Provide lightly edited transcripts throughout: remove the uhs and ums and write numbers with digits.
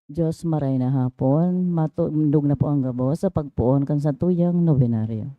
Diyos maray na hapon, matundog na po ang gabo sa pagpuon kan sa tuyang nobenaryo.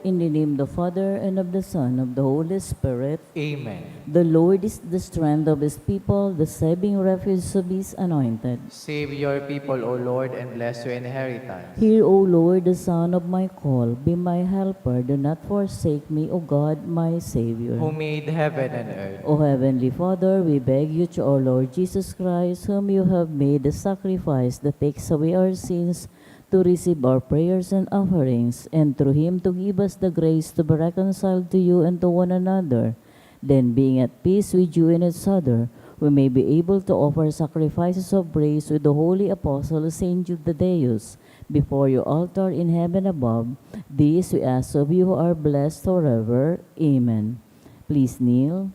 In the name of the Father, and of the Son, of the Holy Spirit. Amen. The Lord is the strength of his people, the saving refuge of his anointed. Save your people, O Lord, and bless your inheritance. Hear, O Lord, the sound of my call. Be my helper. Do not forsake me, O God, my Savior. Who made heaven and earth. O Heavenly Father, we beg you through our Lord Jesus Christ, whom you have made the sacrifice that takes away our sins, to receive our prayers and offerings, and through him to give us the grace to be reconciled to you and to one another. Then, being at peace with you and each other, we may be able to offer sacrifices of praise with the holy apostle Saint Judeus before your altar in heaven above. This we ask of you who are blessed forever. Amen. Please kneel.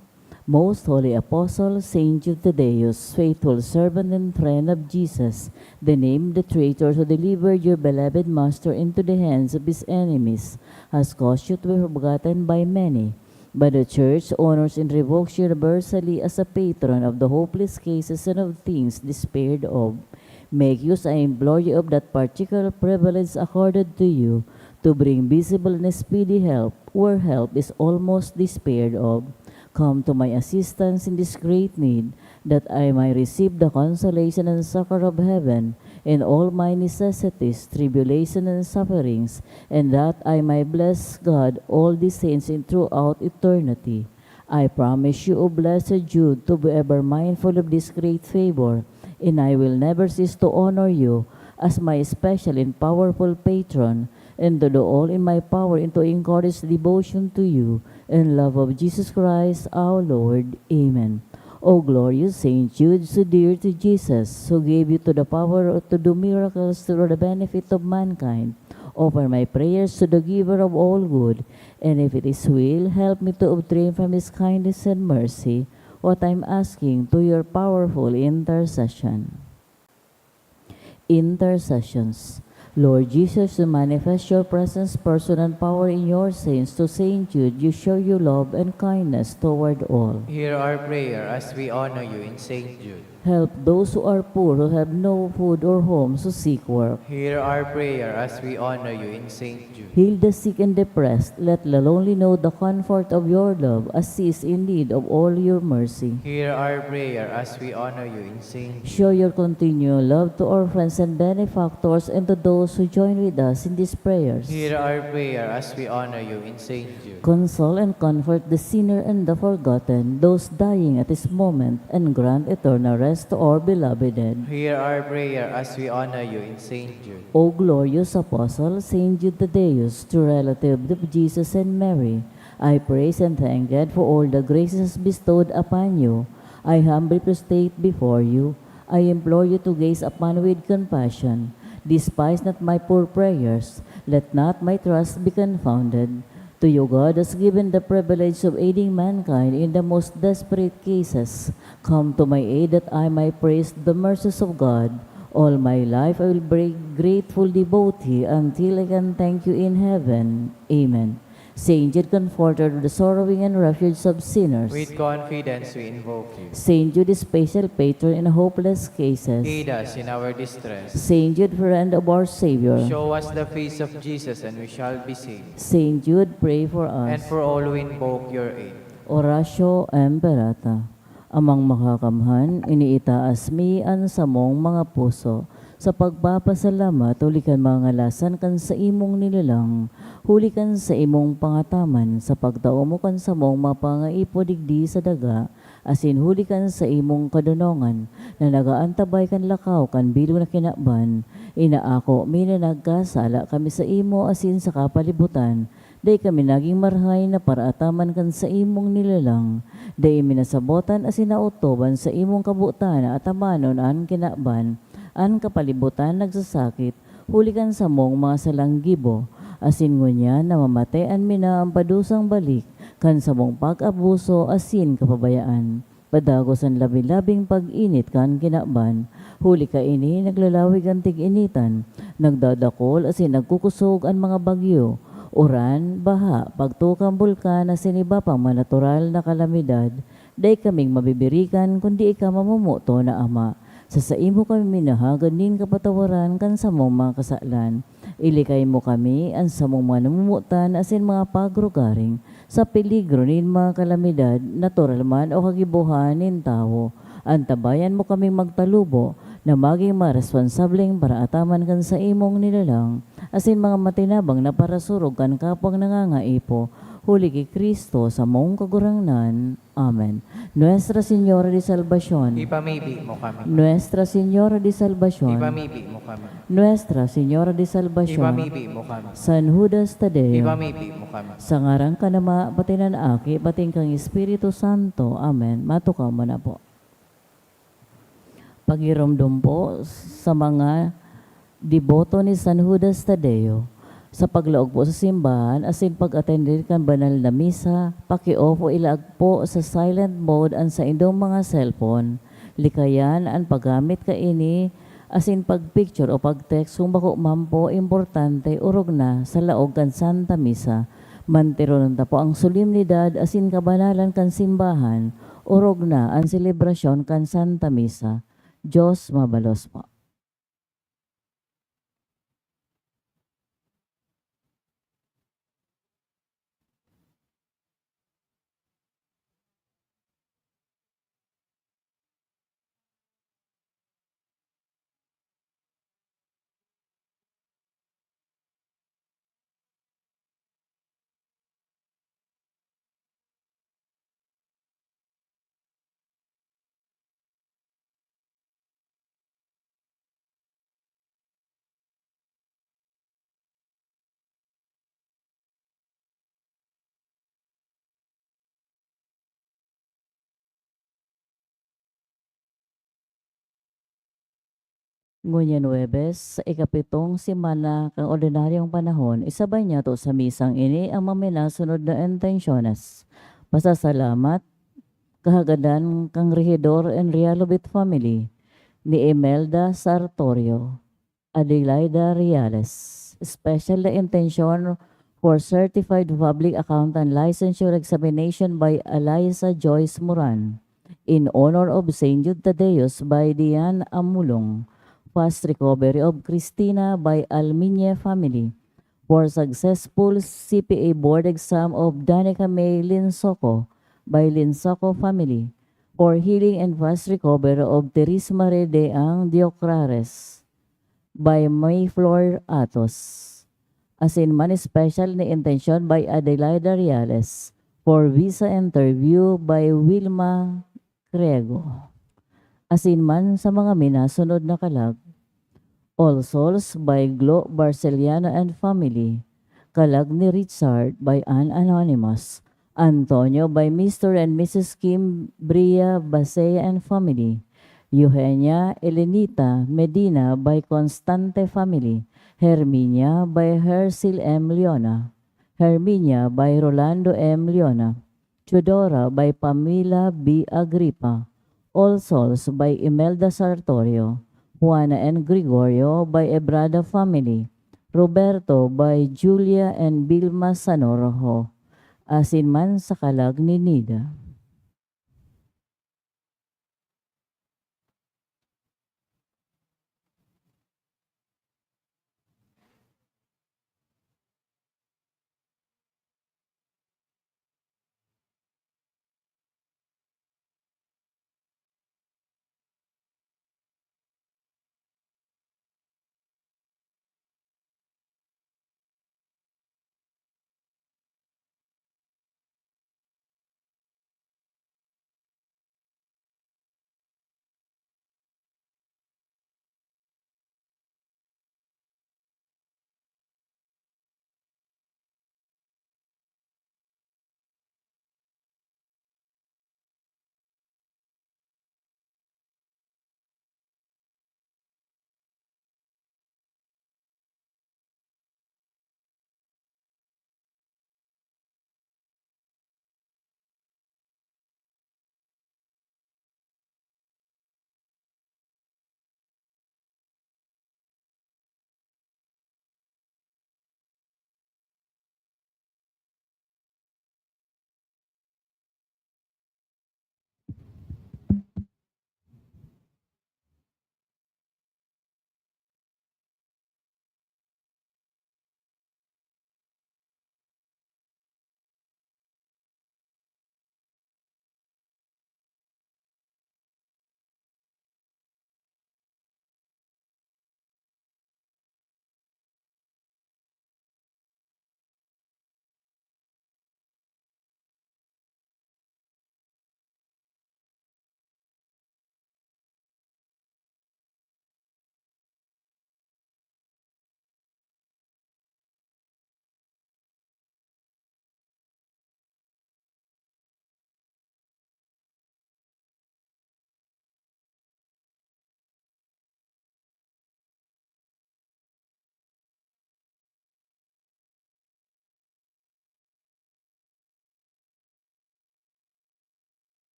Most Holy Apostle, Saint Judeus, faithful servant and friend of Jesus, the name the traitor who delivered your beloved Master into the hands of his enemies, has caused you to be forgotten by many. But the Church honors and revokes you universally as a patron of the hopeless cases and of things despaired of. Make use, I implore you, of that particular privilege accorded to you, to bring visible and speedy help where help is almost despaired of. Come to my assistance in this great need, that I may receive the consolation and succor of heaven in all my necessities, tribulation, and sufferings, and that I may bless God, all the saints, in throughout eternity. I promise you, O blessed Jude, to be ever mindful of this great favor, and I will never cease to honor you as my special and powerful patron, and to do all in my power and to encourage devotion to you and love of Jesus Christ our Lord. Amen. O glorious Saint Jude, so dear to Jesus, who gave you to the power to do miracles to the benefit of mankind, offer my prayers to the giver of all good, and if it is will, help me to obtain from his kindness and mercy what I am asking to your powerful intercession. Intercessions. Lord Jesus, to manifest your presence, person, and power in your saints, to Saint Jude, you show your love and kindness toward all. Hear our prayer as we honor you in Saint Jude. Help those who are poor, who have no food or homes to seek work. Hear our prayer as we honor you in Saint Jude. Heal the sick and depressed. Let the lonely know the comfort of your love, as he is in need of all your mercy. Hear our prayer as we honor you in Saint Jude. Show your continual love to our friends and benefactors and to those who join with us in these prayers. Hear our prayer as we honor you in Saint Jude. Console and comfort the sinner and the forgotten, those dying at this moment, and grant eternal rest to our beloved dead. Hear our prayer as we honor you in Saint Jude. O glorious Apostle, Saint Jude Thaddeus, true relative of Jesus and Mary, I praise and thank God for all the graces bestowed upon you. I humbly prostrate before you. I implore you to gaze upon with compassion. Despise not my poor prayers. Let not my trust be confounded. To you, God has given the privilege of aiding mankind in the most desperate cases. Come to my aid that I might praise the mercies of God. All my life I will be grateful devotee until I can thank you in heaven. Amen. Saint Jude, comforter of the sorrowing and refuge of sinners. With confidence we invoke you. Saint Jude, special patron in hopeless cases. Aid us in our distress. Saint Jude, friend of our Savior. Show us the face of Jesus and we shall be saved. Saint Jude, pray for us. And for all who invoke your aid. Oratio Imperata. Amang makakamhan, iniitaas mi an samong mga puso. Sa pagpapasalamat, hulikan mga ngalasan kan sa imong nilalang. Hulikan sa imong pangataman, sa pagtao mo kan sa mong mapangaipo digdi sa daga. Asin hulikan sa imong kadunongan, na nagaantabay kan lakaw kan bilog na kinaban. Inaako, mi na nagkasala kami sa imo asin sa kapalibutan. Day kami naging marhay na paraataman kan sa imong nilalang. Day minasabotan asin nautoban sa imong kabutan at amanon an kinaban. An kapalibutan nagsasakit, hulikan sa mong mga salanggibo. Asin ngunya na mamatean mina ang padusang balik, kan sa mong pag-abuso asin kapabayaan. Padagos ang labi-labing pag-init kan kinaban. Huli ka ini naglalawig ang tig-initan. Nagdadakol asin nagkukusog ang mga bagyo. Uran, baha, pagtukang bulkan na siniba pang manatural na kalamidad. Day kaming mabibirikan kundi ika mamumuto na ama. Sa imo kami minahagan nin kapatawaran kan sa mong mga kasalan. Ilikay mo kami ang sa mong mga namumutan asin mga pagrugaring sa peligro nin mga kalamidad, natural man o kagibuhan nin tao. Antabayan mo kaming magtalubo na maging maresponsableng para ataman kan sa imong nilalang. Asin mga matinabang na parasurog kan kapwang nangangaipo. Huli kay Kristo sa mong kagurangnan. Amen. Nuestra Señora de Salvación. Ipamibig mo kami. Nuestra Señora de Salvación. Ipamibig mo kami. Nuestra Señora de Salvación. Ipamibig mo kami. San Judas Tadeo. Ipamibig mo kami. Sa ngarang kanama, patinan aki, bating kang Espiritu Santo. Amen. Matukaw mo na po. Pagiromdom po sa mga deboto ni San Judas Tadeo. Sa paglaog po sa simbahan, asin pag-attend kan banal na misa, paki-off o ilag po sa silent mode ang sa indong mga cellphone. Likayan ang paggamit ka ini, asin pag-picture o pag-text kung bako man po importante urog na sa laog kan Santa Misa. Mantiron ta po ang solemnidad asin kabanalan kan simbahan, urog na ang selebrasyon kan Santa Misa. Diyos mabalos po. Ngunyan Huwebes, sa ikapitong simana kang ordinaryong panahon, isabay niya to sa misang ini ang maminasunod na intensyones. Pasasalamat, kahagadan kang Regidor and Realobit family, ni Imelda Sartorio, Adelaida Reales. Special na intention for Certified Public Accountant Licensure Examination by Eliza Joyce Moran. In honor of Saint Jude Tadeus by Diane Amulong. Fast recovery of Christina by Almiñe family. For successful CPA board exam of Danica May Linsoko by Linsoko family. For healing and fast recovery of Teres Marie de Ang Diocrares by Mayflor Atos. Asinman special na intention by Adelaida Reales. For visa interview by Wilma Crego. Asinman sa mga minasunod na kalag. All Souls by Glo Barceliano and Family. Kalag ni Richard by An Anonymous. Antonio by Mr. and Mrs. Kim Bria Basea and Family. Eugenia Elenita Medina by Constante Family. Herminia by Hercil M. Leona. Herminia by Rolando M. Leona. Chudora by Pamela B. Agripa. All Souls by Imelda Sartorio. Juana and Gregorio by Ebrada family. Roberto by Julia and Vilma Sanorojo. Asinman sa kalag ni Nida.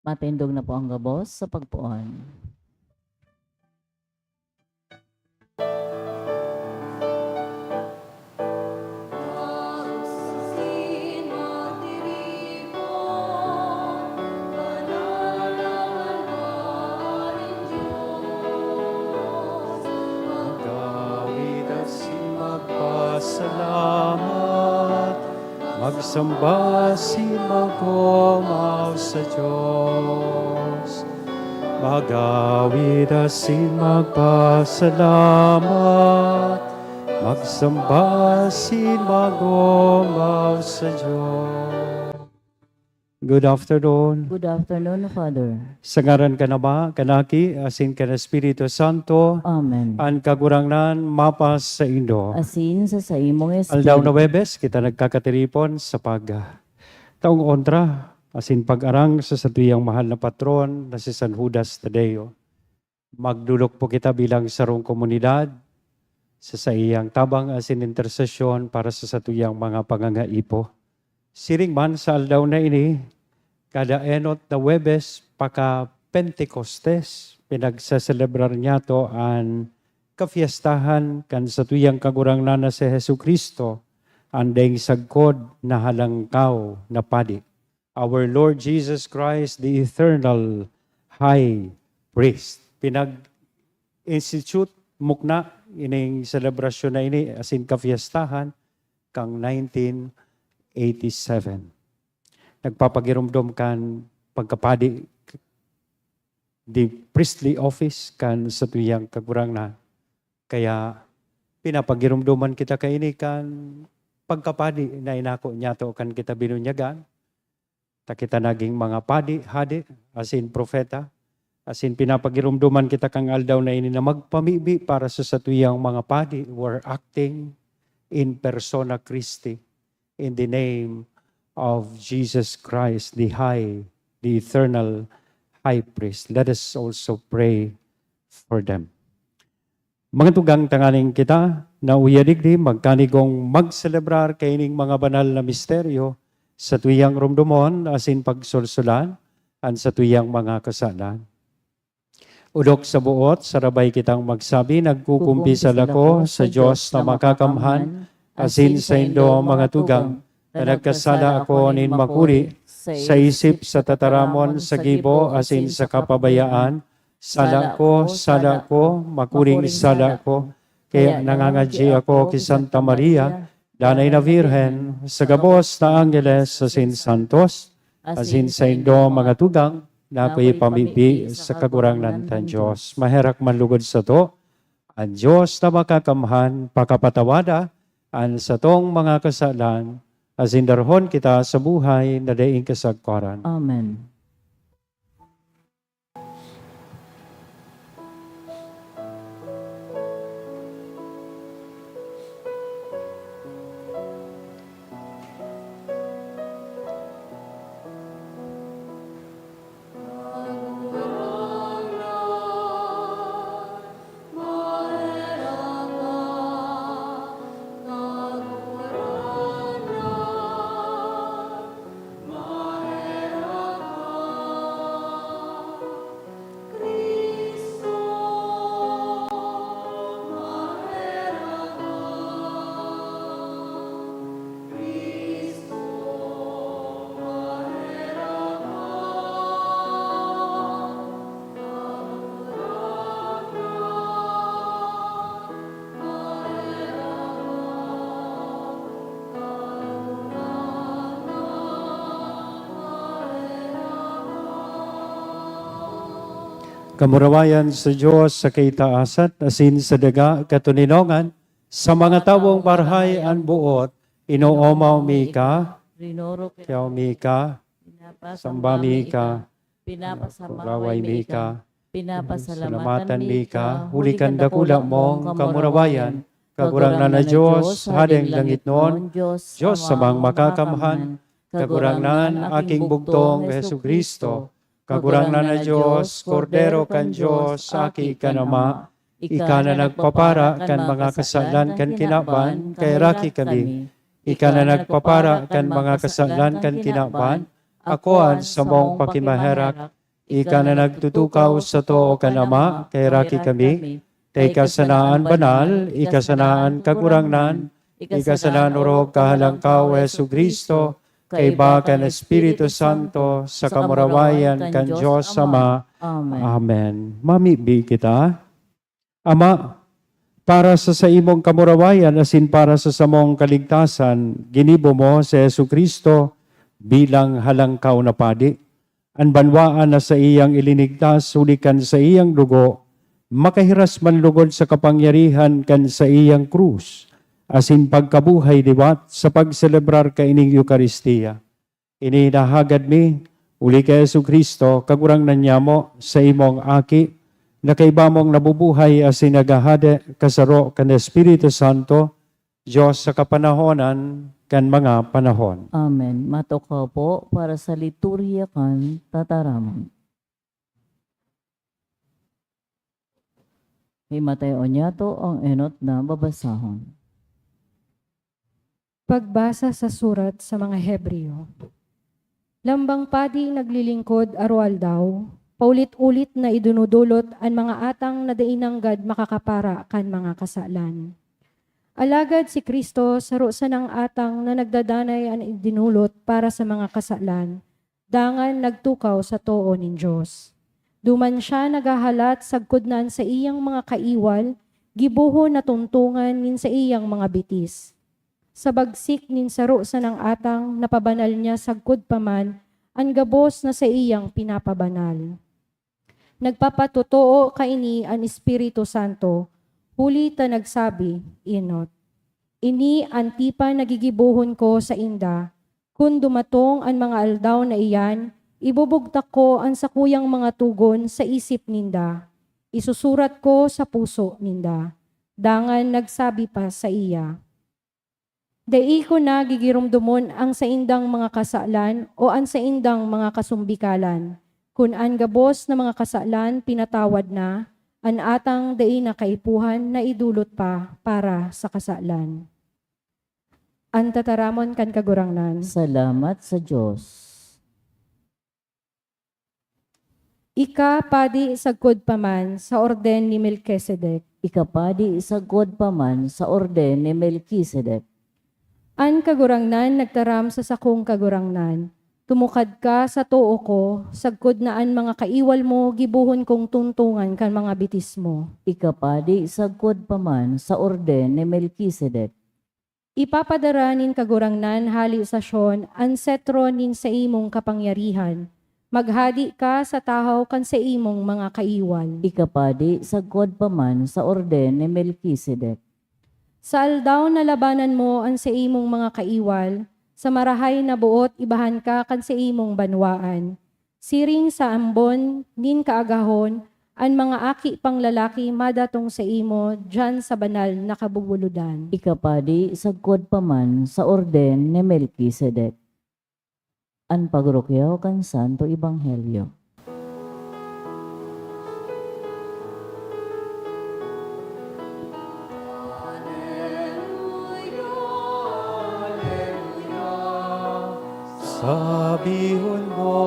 Matindog na po ang gabos sa pagpuon. Gawid at magpasalamat, magsamba maghumaw sa Diyos. Magawid at magpasalamat, magsamba maghumaw sa Diyos. Good afternoon. Good afternoon, Father. Sa ngaran ka na ba, kanaki, asin ka na Espiritu Santo, Amen. ang kagurangnan mapas sa Indo. Asin sa imong Aldaw na espiritu. Webes, kita nagkakatiripon sa taong ontra, asin pag-arang sa satuyang mahal na patron na si San Judas Tadeo. Magdulok po kita bilang sarong komunidad sa iyang tabang asin intersesyon para sa satuyang mga pangangaipo. Siring man sa aldaw na ini, kada enot na Webes, paka Pentecostes, pinagsaselebrar niya to ang kafiestahan kan sa tuyang kagurangnan na si Hesu Kristo, andeng sagkod na halangkaw na padi. Our Lord Jesus Christ, the eternal high priest. Pinag-institute mukna ining selebrasyon na ini asin kafiestahan kang 1987. Nagpapagirumdom kan pagkapadi di priestly office kan sa tuyang kagurangnan. Kaya pinapagirumduman kita kaini kan pagkapadi na inako niya to kan kita binunyagan. Ta kita naging mga padi, hadi, asin profeta. Asin pinapagirumduman kita kang aldaw na ini na magpamibi para sa satuyang mga padi. We're acting in persona Christi in the name of Jesus Christ, the eternal high priest. Let us also pray for them. Mga tugang tanganing kita, na uyadigdi, magkanigong magselebrar kaining mga banal na misteryo sa tuyang rumdumon, asin pagsulsulan, an sa tuyang mga kasalan. Udok sa buot, sarabay kitang magsabi, nagkukumpisal ako sa Diyos na makakamhan, asin sa indo mga tugang, na nagkasala ako nin makuri, sa isip, sa tataramon, sa gibo, asin sa kapabayaan, sala ko, makuring sala ko, kaya nangangadji ako kay Santa Maria, danay na Virhen, sa gabos na Angeles, asin santos, asin sa indo mga tugang, na ako'y pamibi sa kagurangnan tan Diyos. Maherak manlugod sa to, ang Diyos na makakamhan, pakapatawada, ang sa tong mga kasalan, asin darhon kita sa buhay na daing kasagparan. Amen. Kamurawayan sa Diyos sa kaitaasan, asin sa daga katuninongan, sa mga tawong barhay ang buot, inoomaw mi ka, Rinoro kiyaw mi ka, samba mi ka, pinapasamaway mi ka, pinapasalamatan salamatan mi mi ka, ka, huli kan dakula mong kamurawayan, kagurangnan na Diyos, hadeng langit noon, Diyos samang makakamhan, kagurangnan aking bugtong Hesu Kristo, kagurangnan na Diyos, Kordero kan Diyos, aki kanama, ika na nagpapara kan mga kasalan kan kinaban, kay raki kami, ika na nagpapara kan mga kasalan kan kinaban, akoan sa mong pakimaherak, ika na nagtutukaw sa to kan Ama, kay raki kami, tay kasanaan banal, ikasanaan kagurangnan, ikasanaan urog kahalangkaw Yesu Kristo, kay bakan Espiritu Santo, sa kamurawayan kan Diyos Ama. Amen. Amen. Mamibi kita. Ama, para sa imong kamurawayan, asin para sa samong kaligtasan, ginibo mo sa Yesu Kristo bilang halangkaw na padi. Ang banwaan na sa iyang ilinigtas, sulikan sa iyang dugo, makahiras man lugod sa kapangyarihan kan sa iyang krus, asin pagkabuhay diwat sa pagselebrar ka ining Eucharistia. Ininahagad mi, uli kay Yesu Kristo, kagurang nanyamo sa imong aki, na kaiba mong nabubuhay asin nagahade kasaro kan Espiritu Santo, Diyos sa kapanahonan kan mga panahon. Amen. Matukaw po para sa liturhiya kan tataramon. Himatayo niya to ang enot na babasahon. Pagbasa sa surat sa mga Hebreo. Lambang padi naglilingkod arwal daw, paulit-ulit na idunudulot ang mga atang na dainanggad makakapara kan mga kasalan. Alagad si Kristo saro sa ng atang na nagdadanay ang idinulot para sa mga kasalan, dangan nagtukaw sa too nin Diyos. Duman siya nagahalat sagkudnan sa iyang mga kaiwal, gibuho na tuntungan nin sa iyang mga bitis. Sa bagsik nin saro sa ng atang napabanal niya sagkud paman, ang gabos na sa iyang pinapabanal. Nagpapatotoo kaini ang Espiritu Santo, huli ta nagsabi, inot. Ini antipa nagigibuhon ko sa inda, kung dumatong ang mga aldaw na iyan, ibubugtak ko ang sakuyang mga tugon sa isip ninda. Isusurat ko sa puso ninda. Dangan nagsabi pa sa iya. Dai ko na gigirumdumon ang sa indang mga kasalan o ang sa indang mga kasumbikalan. Kun an gabos na mga kasalan pinatawad na, an atang dai na kaipuhan na idulot pa para sa kasalan. Ang tataramon kan kagurangnan. Salamat sa Diyos. Ika padi sagkod paman sa orden ni Melchizedek. Ikapadi isagod paman sa orden ni Melchizedek. An kagurangnan nagtaram sa sakong kagurangnan. Tumukad ka sa too ko, sagkod na an mga kaiwal mo, gibuhon kong tuntungan kan mga bitis mo. Ikapadi isagod paman sa orden ni Melchizedek. Ipapadara nin kagurangnan hali sa Sion, an setro nin sa imong kapangyarihan. Maghadi ka sa tahaw kan sa imong mga kaiwal. Ikapadi isagod paman sa orden ni Melchizedek. Sa aldaw na labanan mo ang sa imong mga kaiwal, sa marahay na buot ibahan ka kan sa imong banwaan. Siring sa ambon, nin kaagahon, ang mga aki pang lalaki madatong sa imo, dyan sa banal na kabubuludan. Ikapadi isagod paman sa orden ni Melchizedek. Ang pagrukyaw kan Santo Ebanghelyo. Sabihon mo,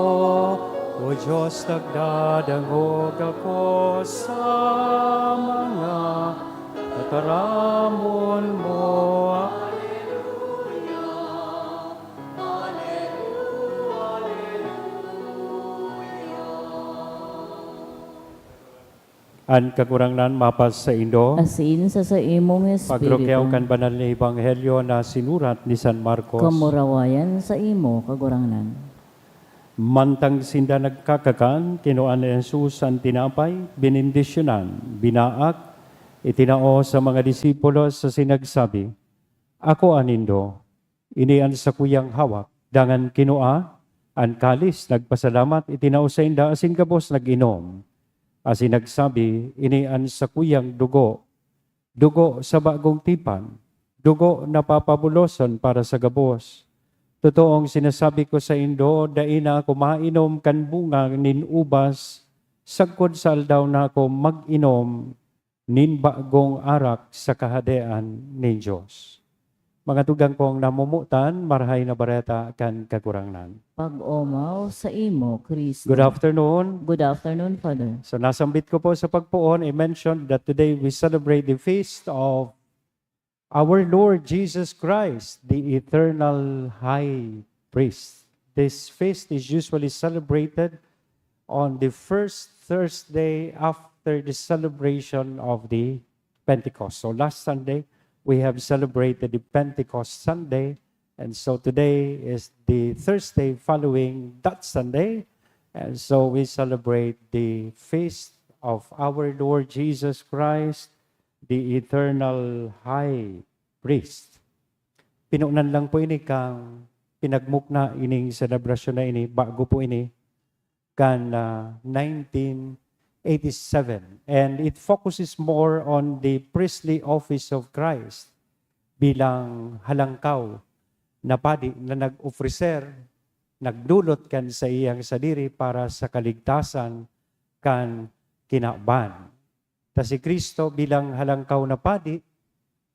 O Diyos, nagdadangog ako sa mga kataramon mo. An kagurangnan mapas sa Indo, Asin sa imong pagrukyaw espiritu. kan banal na Ebanghelyo na sinurat ni San Marcos. Kamurawayan sa imo kagurangnan. Mantang sinda nagkakakan, kinuan ni Jesus ang tinapay, binindisyonan, binaak, itinao sa mga disipulo sa sinagsabi, Ako anindo, inian sa kuyang hawak, dangan kinua, ang kalis, nagpasalamat, itinao sa inda, asin kabos naginom. Asin nagsabi, inian sa kuyang dugo, dugo sa bagong tipan, dugo na papabuloson para sa gabos. Totoong sinasabi ko sa indo, dai na ako mainom kan bunga nin ubas, sagkod sa aldaw na ako mag-inom nin bagong arak sa kahadean ni Diyos. Mga tugang kong namumutan, marahay na bareta kan kakurangnan. Pag-omaw sa imo, Kristo. Good afternoon. Good afternoon, Father. So nasambit ko po sa pagpuon, I mentioned that today we celebrate the feast of our Lord Jesus Christ, the eternal high priest. This feast is usually celebrated on the first Thursday after the celebration of the Pentecost. So last Sunday, we have celebrated the Pentecost Sunday, and so today is the Thursday following that Sunday, and so we celebrate the feast of our Lord Jesus Christ, the eternal high priest. Pinunan lang po ini kang pinagmukna ining selebrasyon na ini, bago po ini, kan 1987. And it focuses more on the priestly office of Christ bilang halangkaw na padi na nag-ofrecer, nagdulot kan sa iyang sadiri para sa kaligtasan kan kinaban. Ta si Kristo bilang halangkaw na padi,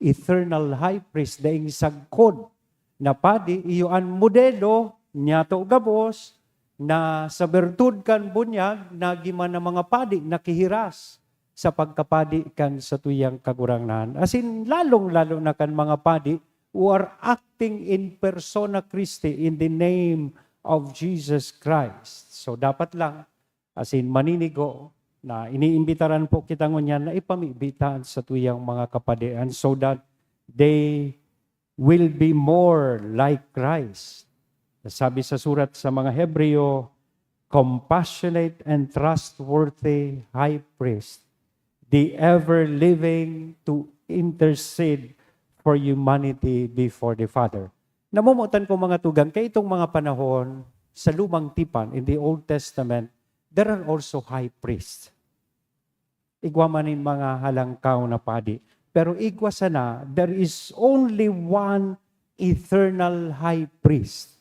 eternal high priest, daing sagkod na padi, iyoan modelo niya to gabos, na sa bertud kan bunyag, nagiman na mga padi, nakihiras sa pagkapadi kan sa tuyang kagurangnan. As in, lalong-lalo na kan mga padi who are acting in persona Christi in the name of Jesus Christ. So dapat lang, as in maninigo, na iniimbitaran po kita ngunyan na ipamibitaan sa tuyang mga kapadian so that they will be more like Christ. Sabi sa surat sa mga Hebreo, compassionate and trustworthy high priest, the ever-living to intercede for humanity before the Father. Namumutan ko mga tugang, kay itong mga panahon sa lumang tipan, in the Old Testament, there are also high priests. Igwa manin mga halangkaw na padi. Pero igwa sana, there is only one eternal high priest.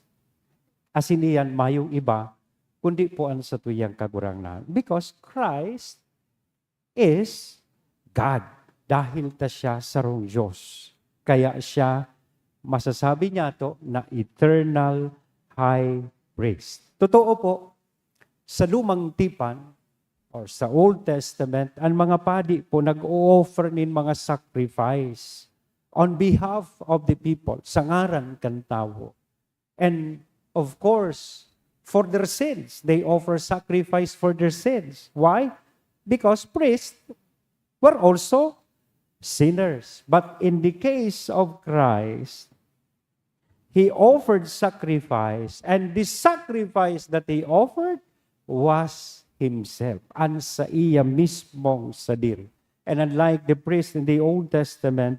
Asin iyan, mayong iba, kundi po ang sa tuyang kagurangnan. Because Christ is God. Dahil ta siya sarong Diyos. Kaya siya, masasabi niya to na eternal high priest. Totoo po, sa lumang tipan, or sa Old Testament, ang mga padi po nag-o-offer nin mga sacrifice on behalf of the people, sa ngaran kan tao. And of course, for their sins, they offer sacrifice for their sins. Why? Because priests were also sinners. But in the case of Christ, He offered sacrifice, and the sacrifice that He offered was Himself, ang sa iya mismong sadiri. And unlike the priest in the Old Testament,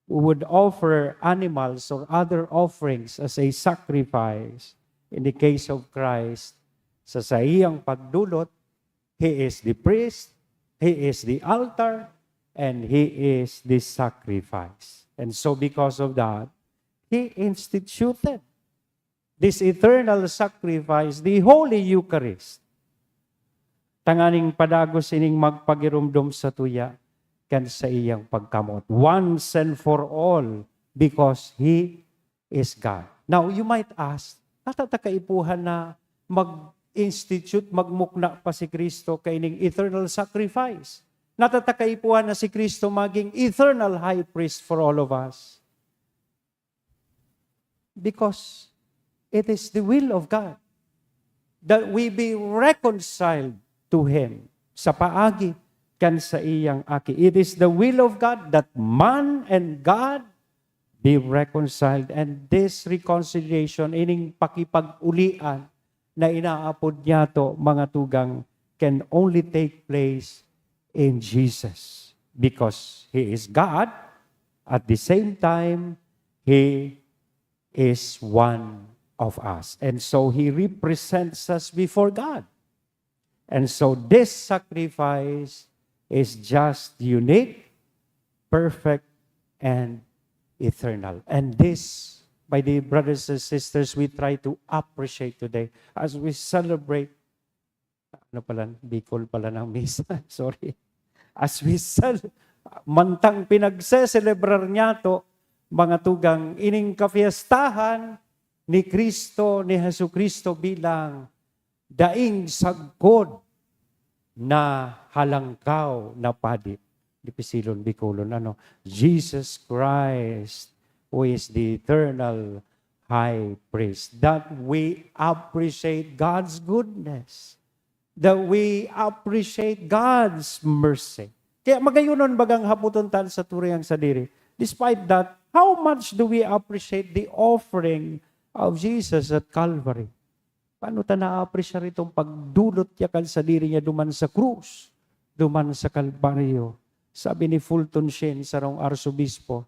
who would offer animals or other offerings as a sacrifice, in the case of Christ, sa iyang pagdulot, He is the priest, He is the altar, and He is the sacrifice. And so because of that, He instituted this eternal sacrifice, the Holy Eucharist. Tanganing padagos ining magpagirumdum sa tuya kan sa iyang pagkamot. Once and for all, because He is God. Now, you might ask, natatakaipuhan na mag-institute, magmukna pa si Kristo kaining eternal sacrifice. Natatakaipuhan na si Kristo maging eternal high priest for all of us. Because it is the will of God that we be reconciled to Him sa paagi kan sa iyang aki. It is the will of God that man and God be reconciled, and this reconciliation ining pakipag-ulian na inaapod niya to mga tugang can only take place in Jesus because He is God. At the same time, He is one of us, and so He represents us before God. And so this sacrifice is just unique, perfect, and eternal. And this, my dear brothers and sisters, we try to appreciate today as we celebrate, Bicol pala ng misa, sorry. As we mantang pinagse-celebrar niya to, mga tugang ining kafiestahan ni Kristo, ni Hesu Kristo bilang daing sagkod na halangkaw na padi. Dipisilon, Bicolon, Jesus Christ, who is the eternal high priest. That we appreciate God's goodness. That we appreciate God's mercy. Kaya magayunon bagang haputon tal sa turiyang sadiri. Despite that, how much do we appreciate the offering of Jesus at Calvary? Paano ta na-appreciate itong pagdulot niya kal sa diri niya duman sa krus, duman sa Kalbaryo? Sabi ni Fulton Sheen, sarong arsobispo,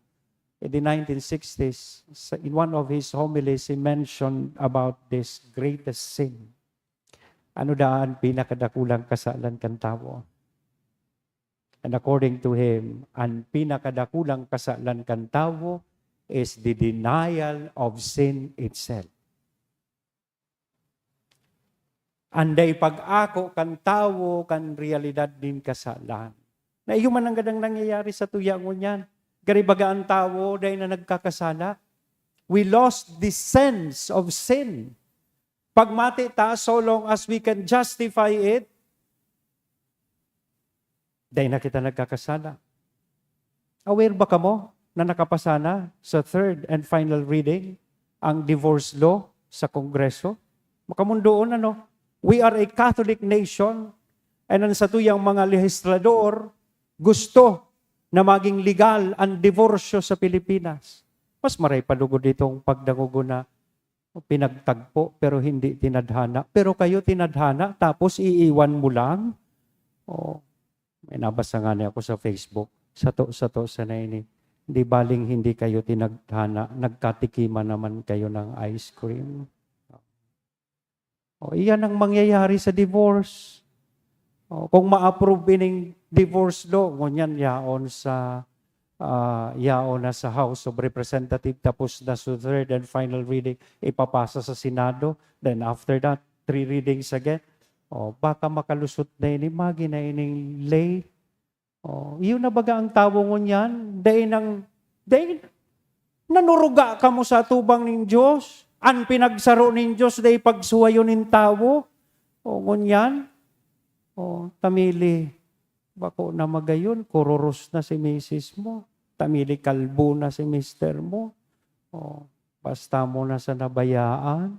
in the 1960s, in one of his homilies, he mentioned about this greatest sin. Ano daan pinakadakulang kasalan kan tao? And according to him, ang pinakadakulang kasalan kan tao is the denial of sin itself. Anday pag-ako kan tao kan realidad din kasalan. Na iyo man ang gadang nangyayari sa tuyangon yan. Garibaga ang tao dahil na nagkakasala. We lost the sense of sin. Pagmati ta, so long as we can justify it, dahil na kita nagkakasala. Aware ba ka mo na nakapasana sa third and final reading ang divorce law sa Kongreso? Makamundoon, we are a Catholic nation and ang sa tuyang mga legislador gusto na maging legal ang divorsyo sa Pilipinas. Mas maray palugod itong pagdangugo na pinagtagpo pero hindi tinadhana. Pero kayo tinadhana tapos iiwan mo lang? May nabasa nga niya ako sa Facebook. Sato sa na ini. Hindi baling hindi kayo tinadhana. Nagkatikima naman kayo ng ice cream. Iyan ang mangyayari sa divorce. Kung ma-approve ining divorce law, ngunyan yaon na sa House of Representatives, tapos na sa third and final reading, ipapasa sa Senado. Then after that, 3 readings again. Baka makalusot na ini, magi na ining lay. Iyon na baga ang tawo ngunyan, dahil nanuruga ka mo sa tubang ng Diyos, ang pinagsaro ng Diyos, dahil pagsuwayo ng tawo. Ngunyan, tamili, bako na magayon, kururos na si misis mo. Tamili, kalbo na si mister mo. Basta mo na sa nabayaan.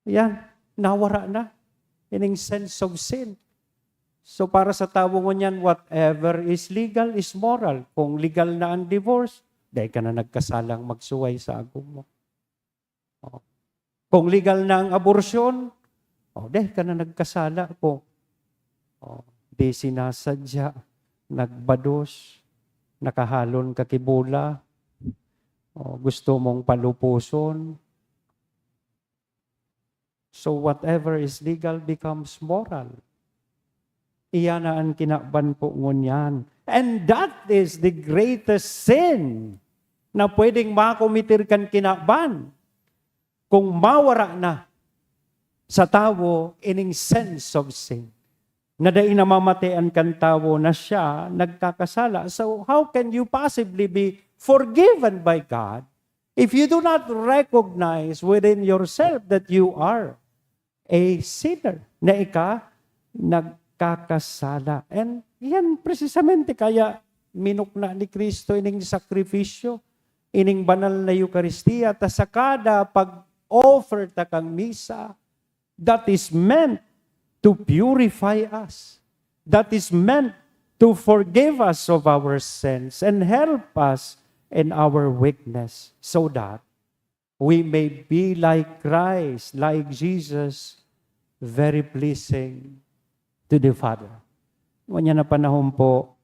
Yan, nawara na. Ining sense of sin. So para sa tao mo niyan, whatever is legal is moral. Kung legal na ang divorce, dahil ka na nagkasalang magsuway sa agong mo. Kung legal na ang abortion, dahil ka na nagkasala po. Di sinasadya, nagbados, nakahalon kakibula, gusto mong palupuson. So whatever is legal becomes moral. Iyan na ang kinakban po ngunyan. And that is the greatest sin na pwedeng makomitir kan kinakban. Kung mawara na sa tao ining sense of sin. Na dahil namamatayan kan tao na siya nagkakasala. So how can you possibly be forgiven by God if you do not recognize within yourself that you are a sinner? Na nagkakasala. And yan precisamente kaya minukna ni Kristo ining sakripisyo, ining banal na Eucharistia, ta sa kada pag-offer ta kang misa, that is meant to purify us. That is meant to forgive us of our sins and help us in our weakness so that we may be like Christ, like Jesus, very pleasing to the Father. Wanya na panahon po,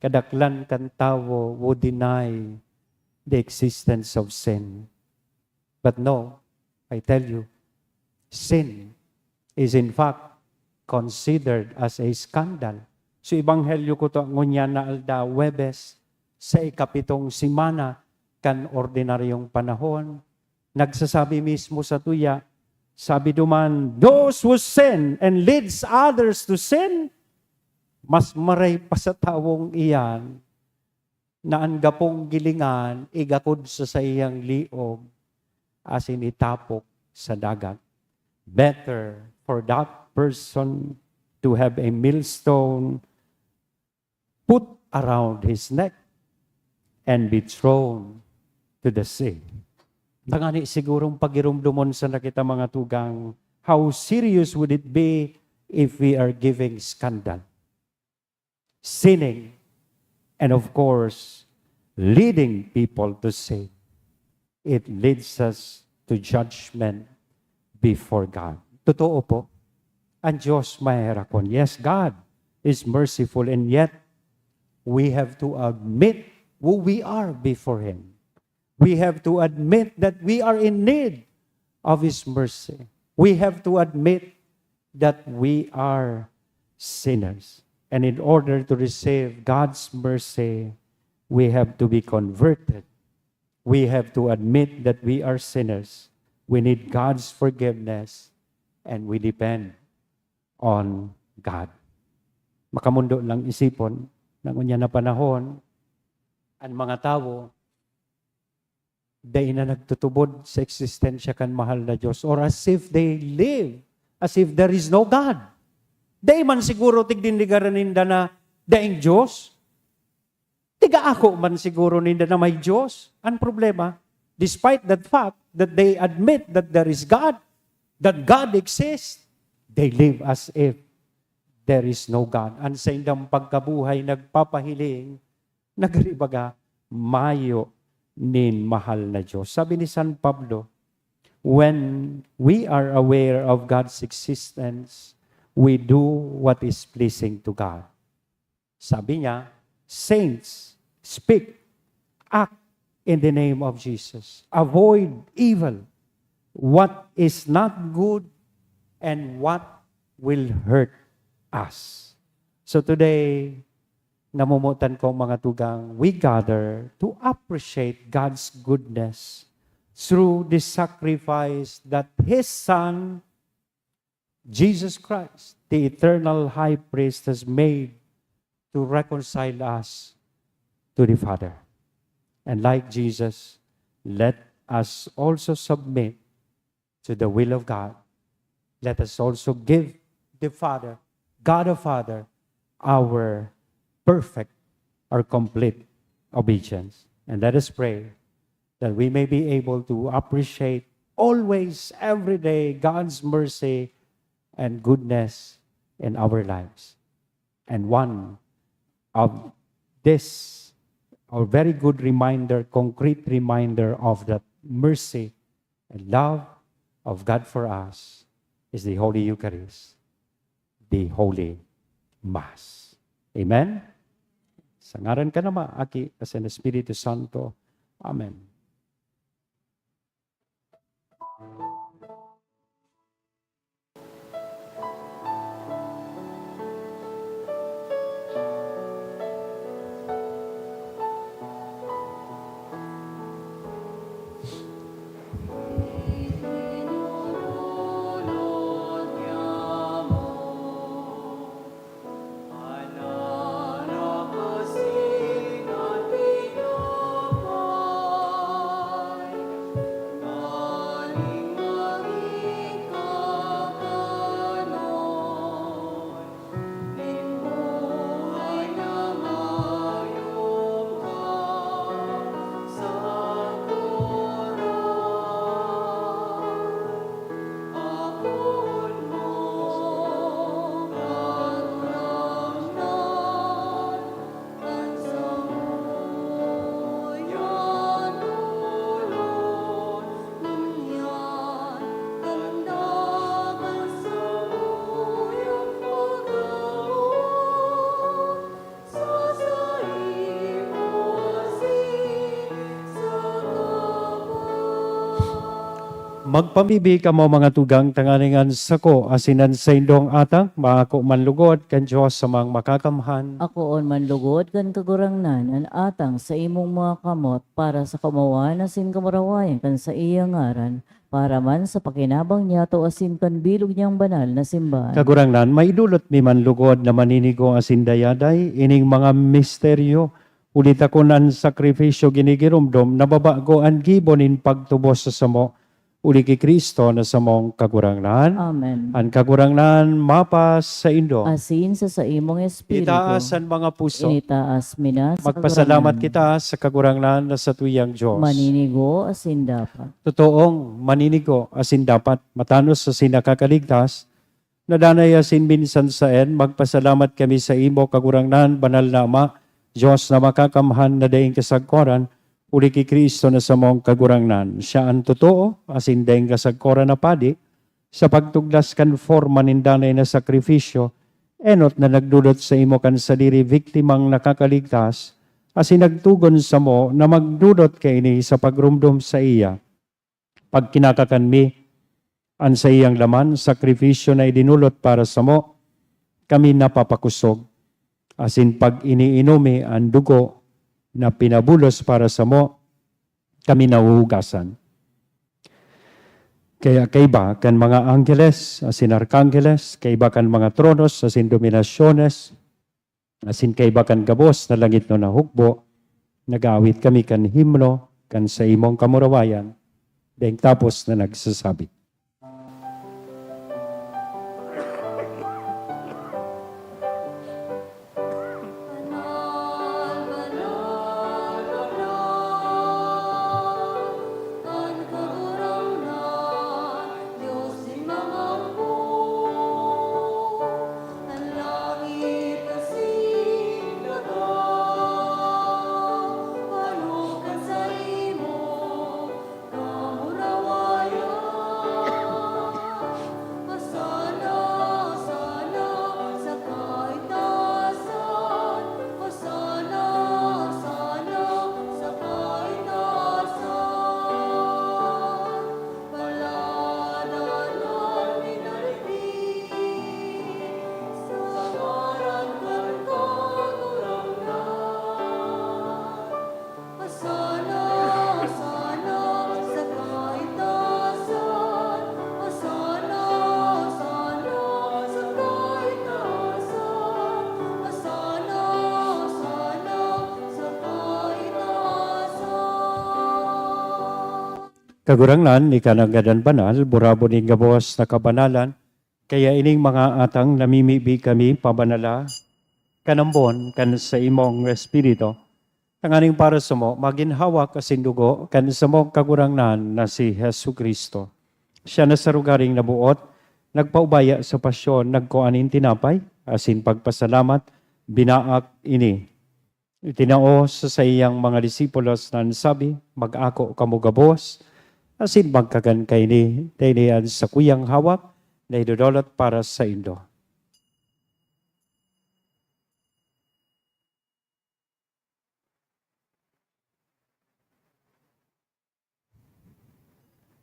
kadaklan kan tao would deny the existence of sin. But no, I tell you, sin is in fact considered as a scandal. So ibanghelyo ko to ngunya na alda Webes sa ikapitong simana kan ordinaryong panahon. Nagsasabi mismo sa tuya, sabi duman, those who sin and leads others to sin, mas maray pa sa tawong iyan na ang gapong gilingan igakod sa iyang liog as initapok sa dagat. Better for that person to have a millstone put around his neck and be thrown to the sea. Tangani sigurong pagirumdumon sa nakita mga tugang, how serious would it be if we are giving scandal, sinning, and of course, leading people to sin. It leads us to judgment before God. Totoo po, ang Diyos mahirakon. Yes, God is merciful, and yet we have to admit who we are before Him. We have to admit that we are in need of His mercy. We have to admit that we are sinners. And in order to receive God's mercy, we have to be converted. We have to admit that we are sinners. We need God's forgiveness, and we depend on God. Makamundo lang isipon, ng unya na panahon, ang mga tao, dahil na nagtutubod sa eksistensya kan mahal na Diyos, or as if they live as if there is no God. Dahil man siguro tigdindigaran ninda na daing Diyos, tiga ako man siguro ninda na may Diyos. Ang problema, despite that fact that they admit that there is God, that God exists, they live as if there is no God. Ang sa indang pagkabuhay, nagpapahiling, nagribaga, mayo nin mahal na Diyos. Sabi ni San Pablo, when we are aware of God's existence, we do what is pleasing to God. Sabi niya, saints, speak, act in the name of Jesus. Avoid evil, what is not good, and what will hurt us. So today, namumutan ko mga tugang, we gather to appreciate God's goodness through the sacrifice that His Son, Jesus Christ, the eternal high priest, has made to reconcile us to the Father. And like Jesus, let us also submit to the will of God. Let us also give the Father, God the Father, our perfect or complete obedience. And let us pray that we may be able to appreciate always, every day, God's mercy and goodness in our lives. And one of this, a very good reminder, concrete reminder of that mercy and love of God for us is the Holy Eucharist, the Holy Mass. Amen? Sa ngaran ka naman, Aki, kasi ng Espiritu Santo. Amen. Magpamibi ka mo mga tugang tanganingan sako asinan sa indong atang, maako manlugod kan Diyos sa mga makakamhan. Ako on manlugod kan kagurangnan an atang sa imong mga kamot para sa kamawan asin kamurawayan kan sa iyang ngaran para man sa pakinabang niya to asin kan bilog niyang banal na simbahan. Kagurangnan, maidulot mi manlugod na maninigo asin dayaday, ining mga misteryo, Ulit ako nan sakripisyo ginigirumdom, nababago ang gibonin pagtubos sa samo. Uli kay Kristo na samong kagurangnan. Amen. Ang kagurangnan mapas sa indo. Asin sa imong espiritu. Itaas ang mga puso. Initaas mina sa Magpasalamat kagurangan. kita sa kagurangnan na sa tuyang Diyos. Maninigo asin dapat. Totoong maninigo asin dapat matanos sa sinakakaligtas. Nadanay asin minsan sa magpasalamat kami sa imo kagurangnan, banal na Ama, Diyos na makakamhan na daing kasagkoran, uli kay Kristo na samong kagurangnan. Siya ang totoo, asin daing kasagkoran na padi, sa pagtuglas kan forma nindanay na sakripisyo, enot na nagdudot sa imo kan sadiri biktimang nakakaligtas, asin nagtugon sa mo na magdudot kaini sa pagrumdum sa iya. Pag kinakakan mi, ang sa iyang laman, sakripisyo na idinulot para sa mo, kami napapakusog. Asin pag iniinumi ang dugo na pinabulos para sa mo, kami nahuhugasan. Kaya kaiba kan mga anggeles, asin arkangeles, kaiba kan mga tronos, asin dominasyones, asin kaiba kan gabos na langit no nahukbo, nag-awit kami kan himno, kan sa imong kamurawayan, dahil tapos na nagsasabi. Kagurangnan, ikanagadan banal, burabo ning gabos na kabanalan, kaya ining mga atang namimibi kami pabanala, kanambon, kan sa imong espiritu, tanganing para sa mo, maginhawak asin dugo, kan sa mo kagurangnan na si Hesu Kristo. Siya na sa rugaring nabuot, nagpaubaya sa pasyon, nagkuanin tinapay, asin pagpasalamat, binaak ini. Itinao sa iyang mga disipulos na sabi, mag-ako kamugabos, asin magkagan kay ni taynian sa kuyang hawak na idodolot para sa indo.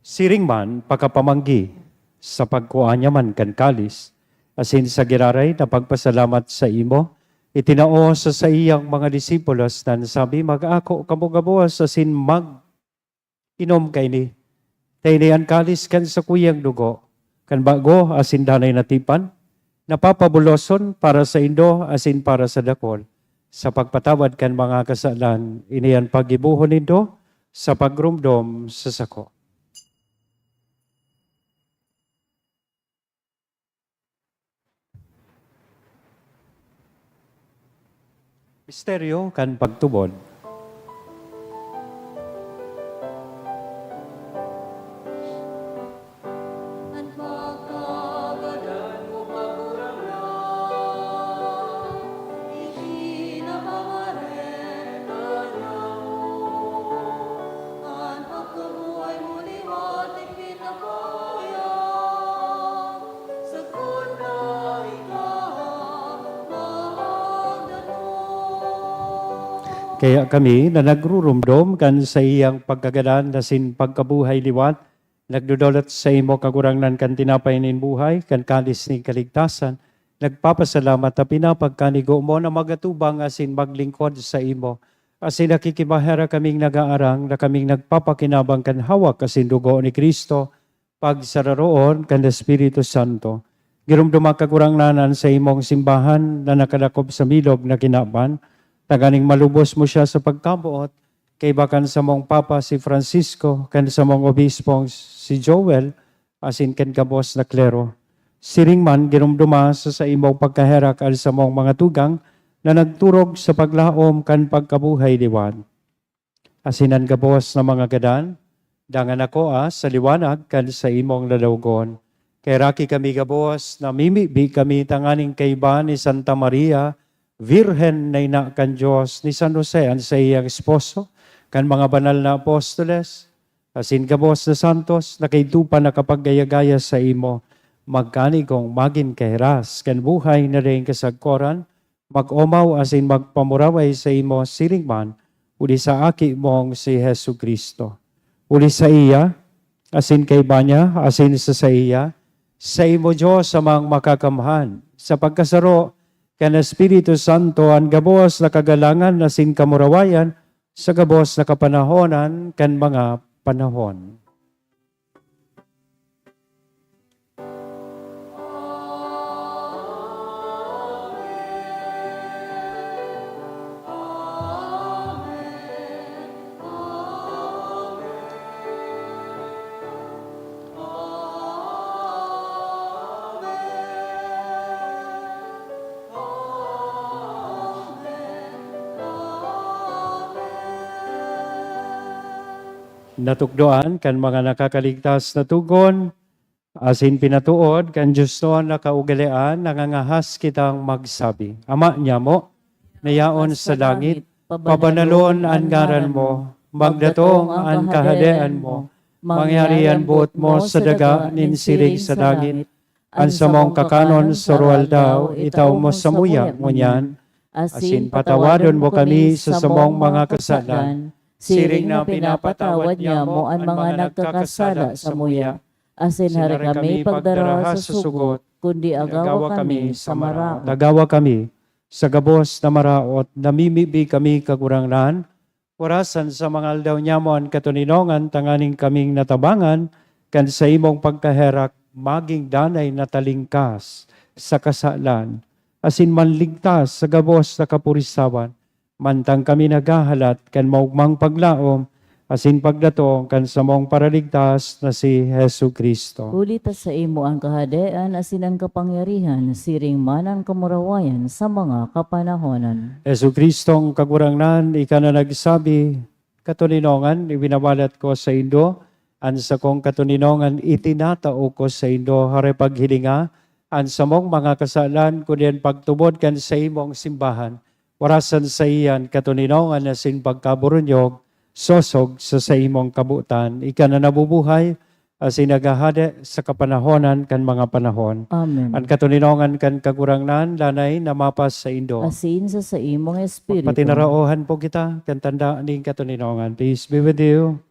Siring man pagkapamanggi sa pagkuanya man kan kalis, asin sa giraray na pagpasalamat sa imo, itinao sa iyang mga disipulos na sabi, mag-ako kamugabuas asin mag-inom kay ni taynian kalis kan sa kuyang dugo, kan bago asin danay natipan, napapabuloson para sa indo asin para sa dakol, sa pagpatawad kan mga kasalan, iniyan pagibuhon nindo sa pagrumdom sa sako. Misteryo kan pagtubod. Kaya kami na nagrurumdom kan sa iyang pagkagadan na sin pagkabuhay liwat, nagdudulot sa imo kagurangnan kan tinapay nin buhay, kan kalis ni kaligtasan, nagpapasalamat na pinapagkanigo mo na magatubang asin maglingkod sa imo. Asin nakikibahera kaming nagaarang na kaming nagpapakinabang kan hawak asin dugo ni Kristo, pagsararoon kan Espiritu Santo. Girumduma kagurangnanan sa imong simbahan na nakadakop sa milog na kinaban, Taganing malubos mo siya sa pagkabuot, kay bakan sa mong Papa si Francisco, kan sa mong obispong si Joel, asin ken kabos na klero. Siring man, ginumduma sa imong pagkaherak al sa mong mga tugang, na nagturog sa paglaom kan pagkabuhay liwan. Asinan kabos na mga gadan, dangan ako sa liwanag kan sa imong lalawgon. Kay raki kami kabos na mimibi kami tanganing kaiba ni Santa Maria, Virhen na ina kan Diyos, ni San Jose ang sa iyang esposo, kan mga banal na apostoles, asin kabos na santos, na kay tupa na kapag-gaya-gaya sa imo, magkani kong magin kahiras, kan buhay na rin kasagkoran, mag-omaw asin magpamuraway sa imo siringman, uli sa aki mong si Hesu Kristo. Uli sa iya, asin kay banya, asin sa iya, sa imo Diyos amang makakamhan, sa pagkasaro, kan Espiritu Santo, ang gabos na kagalangan, asin kamurawayan, sa gabos na kapanahonan, kan mga panahon. Natukdoan kan mga nakakaligtas na tugon, asin pinatuod kan Diyos noon na kaugalian, nangangahas kitang magsabi. Ama niya mo, nayaon sa langit, pabanalon ang ngaran mo, magdatong ang kahadean mo, mangyarian buot mo sa daga nin sirig sa langit, ang samong kakanon sa rual daw, itaw mo sa muya mo niyan, asin patawadon mo kami sa samong mga kasalan, siring na pinapatawad niya mo ang mga nagkakasala sa muya. Asin hari kami pagdara sa sugot, kundi agawa kami sa maraot. Agawa kami sa gabos na maraot, namimibi kami kagurangnan, orasan sa mga aldaw niya mo ang katuninongan, tanganing kaming natabangan, kan sa imong pagkaherak, maging danay na talingkas sa kasalan, asin manligtas sa gabos na kapurisawan, mantang kami naghahalat kan maugmang paglaom, asin pagdatong kan samong paraligtas na si Hesu Kristo. Ulita sa imo ang kahadean, asin ang kapangyarihan, siring man ang kamurawayan sa mga kapanahonan. Hesu Kristong kagurangnan, ika na nagsabi, katuninongan, ibinabalat ko sa Indo, an sa kong katuninongan, itinatao ko sa Indo, hare paghilinga, an samong mga kasalan, kunin pagtubod kan sa imong simbahan, warasan sa iyan katuninongan na sin pagkaburunyog, sosog sa imong kabutan, ika na nabubuhay, asin nagahade sa kapanahonan kan mga panahon. Amen. Ang katuninongan kan kagurangnan, lanay na mapas sa Indo. Asin sa imong espiritu. Patinarauhan po kita, kan tanda ni katuninongan. Peace be with you.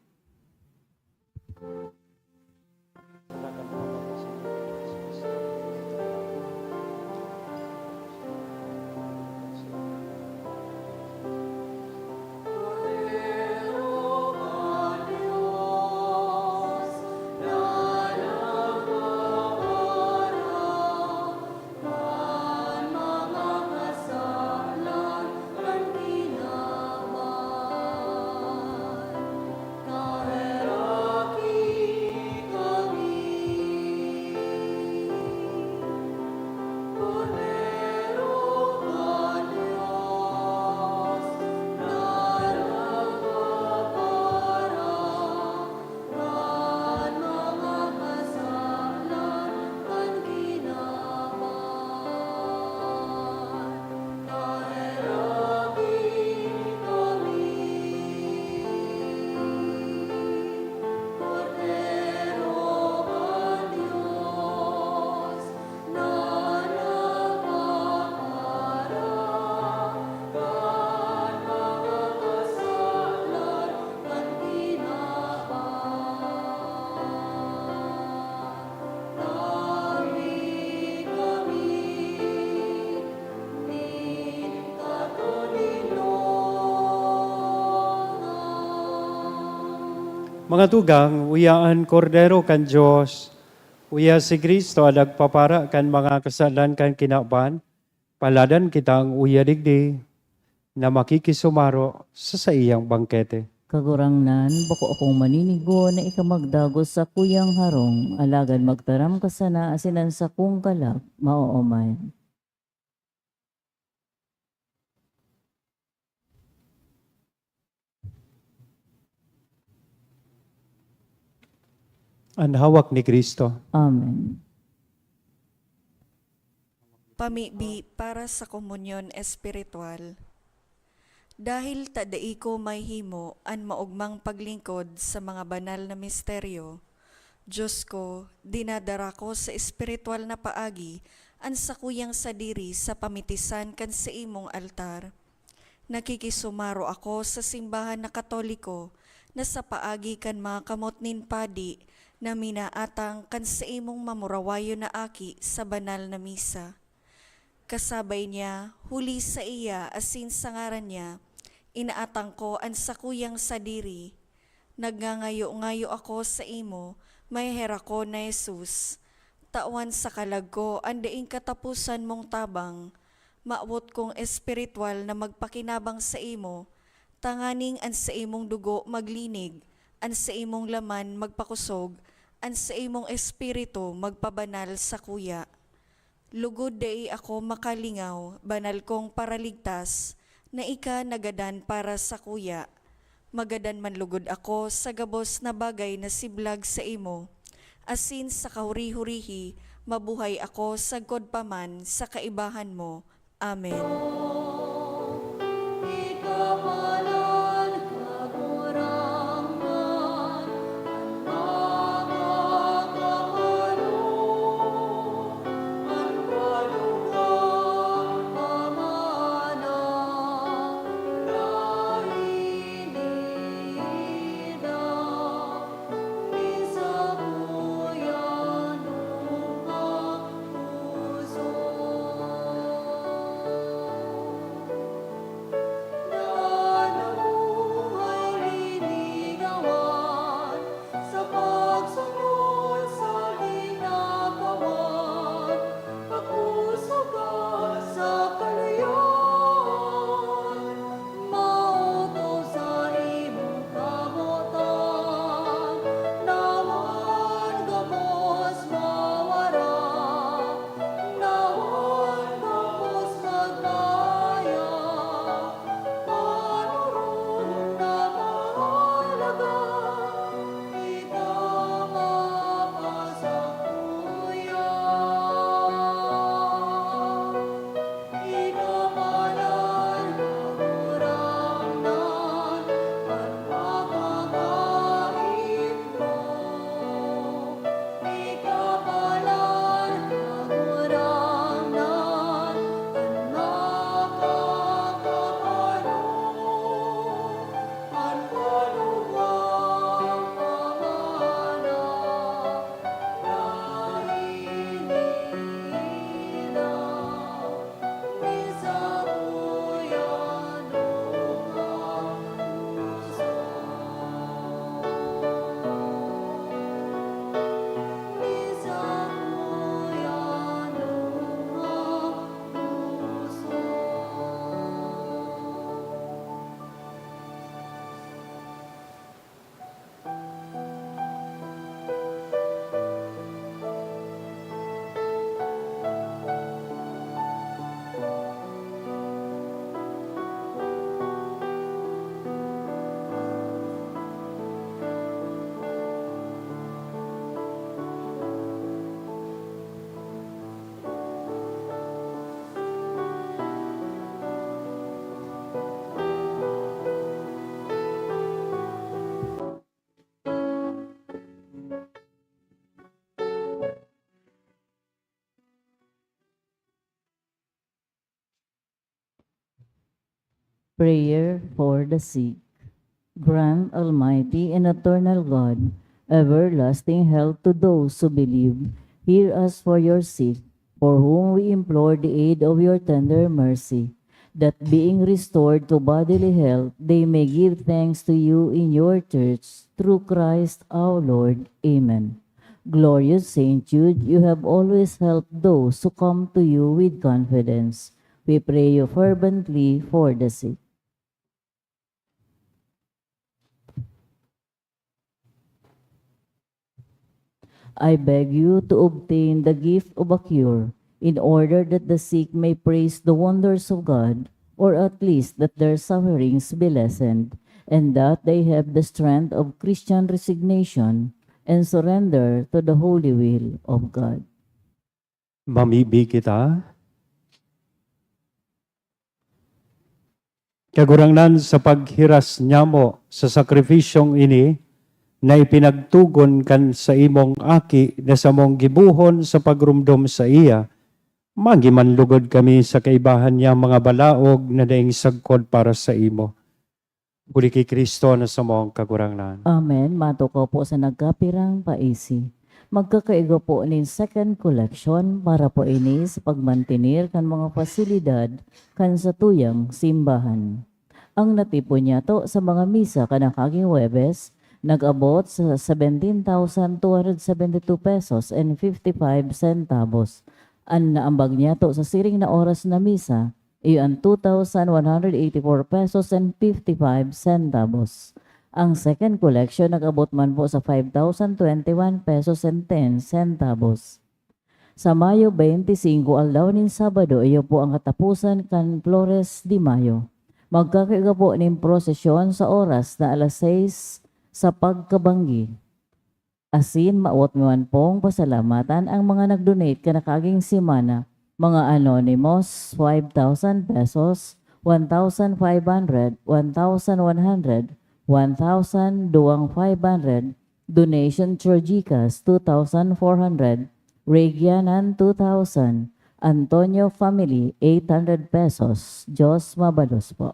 Mga tugang, uyaan kordero kan Diyos, uya si Kristo nagpapara kan mga kasalan kan kinaban, paladan kita ang uya digdi. na makikisumaro sa iyang bangkete. Kagurangnan, bako akong maninigo na ikamagdagos sa kuyang harong, alagad magtaram ka sana asinan sa kung kalak, maoomay. Ang hawak ni Kristo. Amen. Pamibi para sa komunyon espiritual. Dahil tadai ko may himo an maugmang paglingkod sa mga banal na misteryo, Diyos ko, dinadara ko sa espiritual na paagi an sakuyang sadiri sa pamitisan kan sa imong altar. Nakikisumaro ako sa simbahan na Katoliko na sa paagi kan mga kamotnin padi na minaatang kan sa imong mamurawayo na aki sa banal na misa. Kasabay niya, huli sa iya asin sa ngaran niya, inaatang ko ang sakuyang sadiri. Nagngangayo-ngayo ako sa imo, may hera ko na Jesus. Tawan sa kalag ko, ang daing katapusan mong tabang. Maawot kong espiritual na magpakinabang sa imo, tanganing ang sa imong dugo maglinig, ang sa imong laman magpakusog, ang sa imong espiritu magpabanal sa kuya. Lugod dai ako makalingaw, banal kong paraligtas, na ika nagadan para sa kuya. Magadan man lugod ako sa gabos na bagay na siblag sa imo. Asin sa kahuri-hurihi, mabuhay ako sa godpaman sa kaibahan mo. Amen. Prayer for the sick. Grant, Almighty and eternal God, everlasting health to those who believe. Hear us for your sick, for whom we implore the aid of your tender mercy, that being restored to bodily health, they may give thanks to you in your church, through Christ our Lord. Amen. Glorious Saint Jude, you have always helped those who come to you with confidence. We pray you fervently for the sick. I beg you to obtain the gift of a cure, in order that the sick may praise the wonders of God, or at least that their sufferings be lessened, and that they have the strength of Christian resignation and surrender to the holy will of God. Mamibi kita. Kagurangnan sa paghiras nyamo sa sakripisyong ini, na ipinagtugon kan sa imong aki na sa mong gibuhon sa pagrumdom sa iya, magimanlugod kami sa kaibahan niya mga balaog na daing sagkod para sa imo. Huli kay Kristo na sa mong kagurangnan. Amen. Matukaw po sa nagkapirang paisi. Magkakaigo po nin second collection para po ini sa pagmantinir kan mga pasilidad kan sa tuyang simbahan. Ang natipo niya to sa mga misa kanakaging Huwebes, nag-abot sa 17,272 pesos and 55 centavos. Ang naambag niya to sa siring na oras na misa, iyon 2,184 pesos and 55 centavos. Ang second collection nag-abot man po sa 5,021 pesos and 10 centavos. Sa Mayo 25, aldaw nin Sabado, iyo po ang katapusan kan Flores de Mayo. Magkakaiga po nin prosesyon sa oras na alas 6 sa pagkabanggi. Asin maawat man pong pasalamatan ang mga nag-donate kanakaging simana, mga anonymous, 5,000 pesos, 1,500, 1,100, 1,000, 2,500, donation Chorgicas, 2,400, Regianan, 2,000, Antonio Family, 800 pesos. Diyos mabalos po.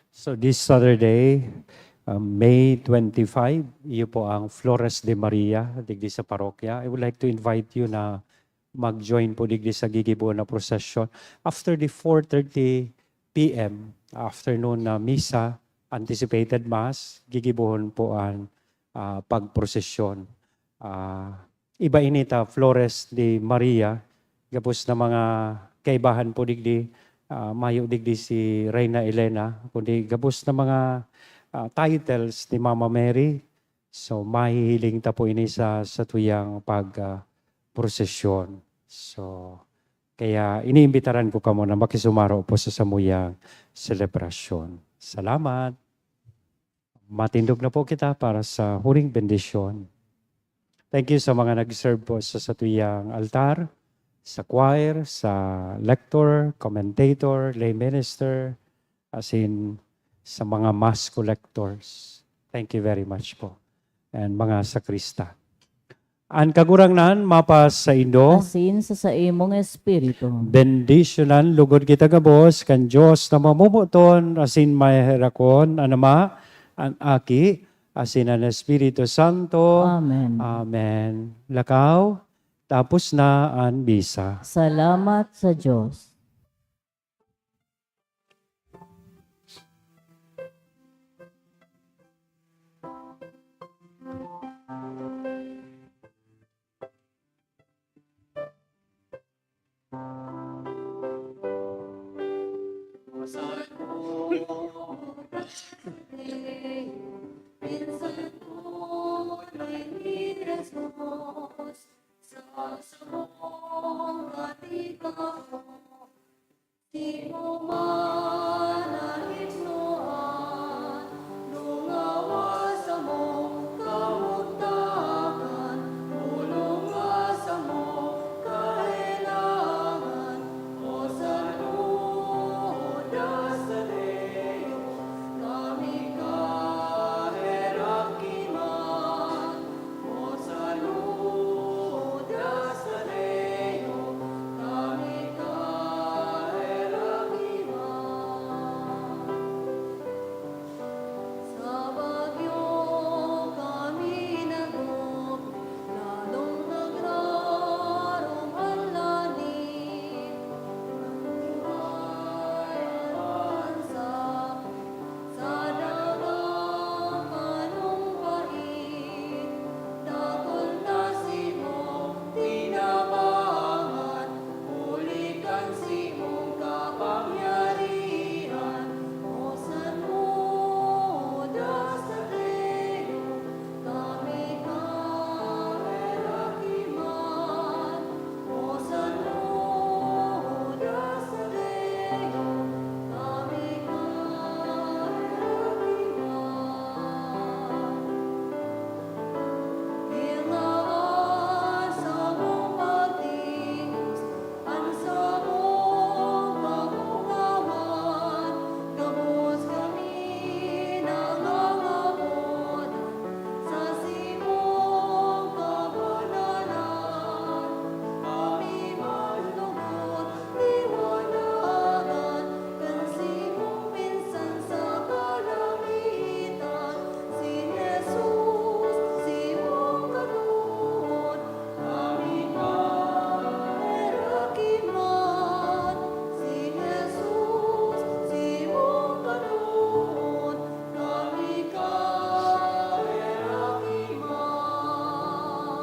So this Saturday, May 25, iyo po ang Flores de Maria, digdi sa parokya. I would like to invite you na mag-join po digdi sa gigibuan na prosesyon. After the 4:30 p.m., afternoon na misa, anticipated mass, gigibuhon po ang pagprosesyon. Iba inita Flores de Maria, gapos na mga kaibahan po digdi, mayo digdi si Reyna Elena, kundi gabos na mga titles ni Mama Mary. So mahihiling ta po ini sa tuyang pagprosesyon. So kaya iniimbitaran ko kamo na makisumaro po sa samuyang selebrasyon. Salamat. Matindog na po kita para sa huling bendisyon. Thank you sa mga nag-serve po sa tuyang altar, sa choir, sa lector, commentator, lay minister, as in sa mga mass collectors. Thank you very much po. And mga sakrista. Ang kagurangnan, mapas sa Indo, Asin sa imong espiritu. bendicionan, lugod kita gabos, kan Diyos na mamumuton, asin maherakon, anama, ang aki, asin ang Espiritu Santo. Amen. Amen. Lakaw, tapos na ang bisa. Salamat sa Diyos.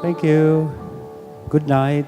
Thank you. Good night.